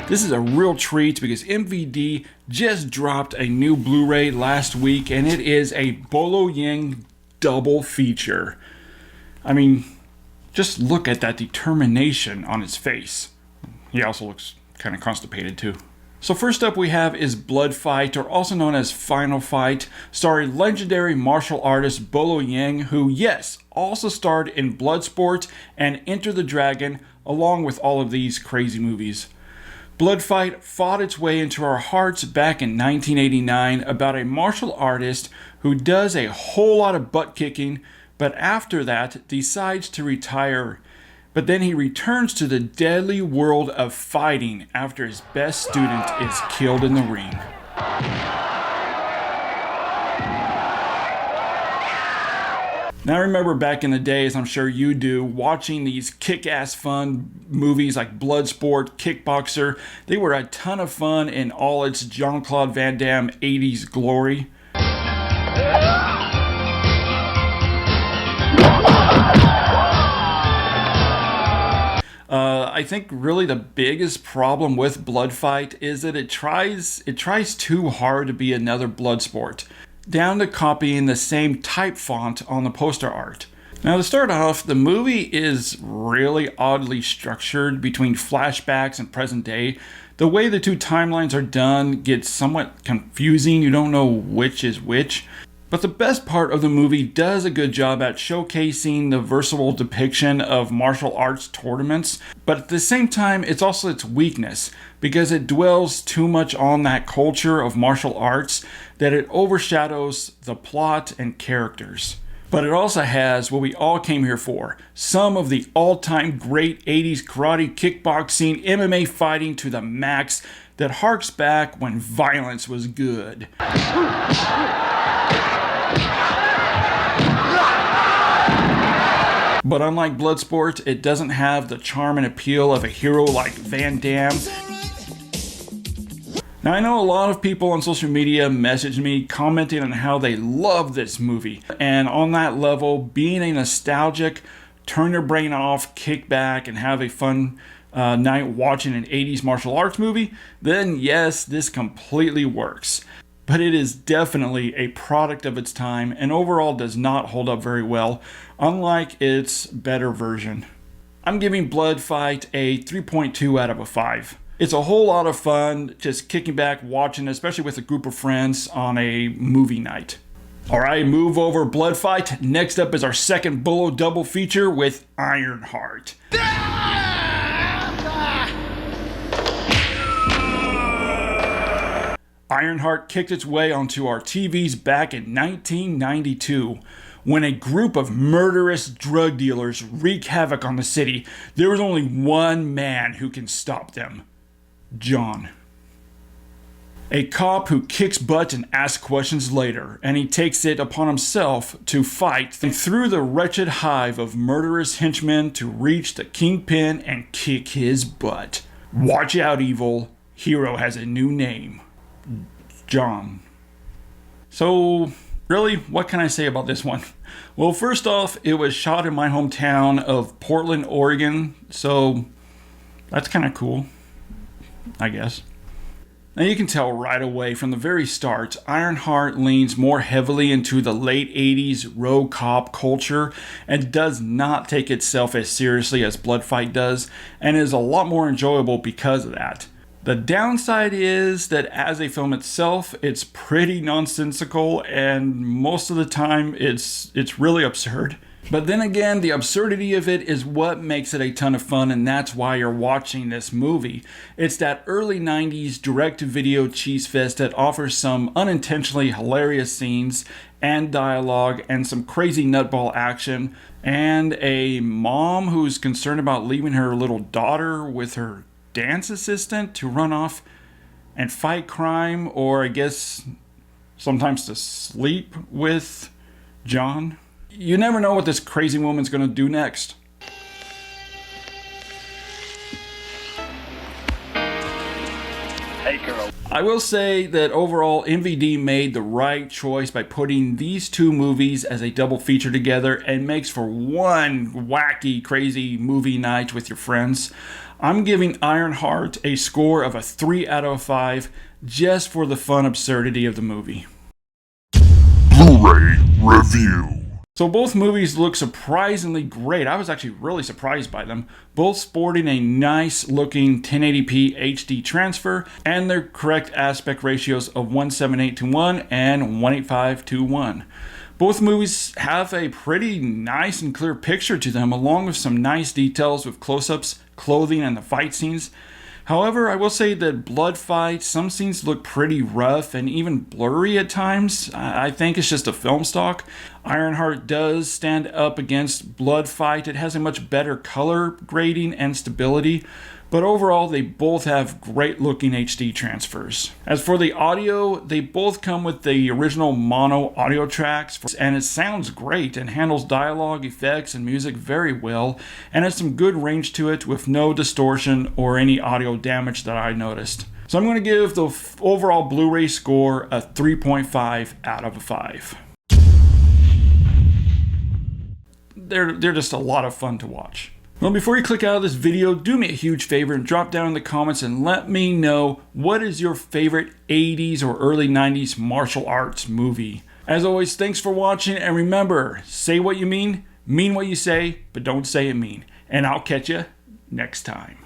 This is a real treat because MVD just dropped a new Blu-ray last week, and it is a Bolo Yeung double feature. I mean, just look at that determination on his face. He also looks kind of constipated too. So first up we have is Bloodfight, or also known as Final Fight, starring legendary martial artist Bolo Yeung, who, yes, also starred in Bloodsport and Enter the Dragon, along with all of these crazy movies. Bloodfight fought its way into our hearts back in 1989 about a martial artist who does a whole lot of butt kicking, but after that decides to retire. But then he returns to the deadly world of fighting after his best student is killed in the ring. Now I remember back in the days, I'm sure you do, watching these kick-ass fun movies like Bloodsport, Kickboxer. They were a ton of fun in all its Jean-Claude Van Damme 80s glory. I think really the biggest problem with Bloodfight is that it tries too hard to be another Bloodsport, down to copying the same type font on the poster art. Now to start off, the movie is really oddly structured between flashbacks and present day. The way the two timelines are done gets somewhat confusing, you don't know which is which. But the best part of the movie does a good job at showcasing the versatile depiction of martial arts tournaments, but at the same time it's also its weakness, because it dwells too much on that culture of martial arts that it overshadows the plot and characters. But it also has what we all came here for, some of the all-time great 80s karate, kickboxing, MMA fighting to the max that harks back when violence was good. But unlike Bloodsport, it doesn't have the charm and appeal of a hero like Van Damme. Now I know a lot of people on social media message me commenting on how they love this movie. And on that level, being a nostalgic, turn your brain off, kick back, and have a fun night watching an 80s martial arts movie, then yes, this completely works. But it is definitely a product of its time and overall does not hold up very well, unlike its better version. I'm giving Bloodfight a 3.2 out of a 5. It's a whole lot of fun just kicking back watching, especially with a group of friends on a movie night. Alright, move over Bloodfight. Next up is our second Bolo double feature with Ironheart. Ironheart kicked its way onto our TVs back in 1992 when a group of murderous drug dealers wreak havoc on the city. There was only one man who can stop them: John. A cop who kicks butt and asks questions later, and he takes it upon himself to fight through the wretched hive of murderous henchmen to reach the kingpin and kick his butt. Watch out, evil. Hero has a new name. John. So, really, what can I say about this one? Well, first off, it was shot in my hometown of Portland, Oregon, so that's kind of cool, I guess. Now you can tell right away from the very start, Ironheart leans more heavily into the late 80s road cop culture and does not take itself as seriously as Bloodfight does, and is a lot more enjoyable because of that. The downside is that as a film itself, it's pretty nonsensical, and most of the time it's really absurd. But then again, the absurdity of it is what makes it a ton of fun, and that's why you're watching this movie. It's that early 90s direct-to-video cheese fest that offers some unintentionally hilarious scenes and dialogue and some crazy nutball action, and a mom who's concerned about leaving her little daughter with her dance assistant to run off and fight crime, or I guess sometimes to sleep with John. You never know what this crazy woman's gonna do next. Hey girl. I will say that overall MVD made the right choice by putting these two movies as a double feature together, and makes for one wacky, crazy movie night with your friends. I'm giving Ironheart a score of a 3 out of 5 just for the fun absurdity of the movie. Blu-ray Review. So both movies look surprisingly great. I was actually really surprised by them. Both sporting a nice looking 1080p HD transfer and their correct aspect ratios of 178:1 and 185:1. Both movies have a pretty nice and clear picture to them, along with some nice details with close-ups, clothing, and the fight scenes. However, I will say that Bloodfight, some scenes look pretty rough and even blurry at times. I think it's just a film stock. Ironheart does stand up against Bloodfight. It has a much better color grading and stability. But overall, they both have great looking HD transfers. As for the audio, they both come with the original mono audio tracks, and it sounds great and handles dialogue, effects, and music very well, and has some good range to it with no distortion or any audio damage that I noticed. So I'm going to give the overall Blu-ray score a 3.5 out of 5. They're just a lot of fun to watch. Well, before you click out of this video, do me a huge favor and drop down in the comments and let me know what is your favorite 80s or early 90s martial arts movie. As always, thanks for watching, and remember, say what you mean what you say, but don't say it mean. And I'll catch you next time.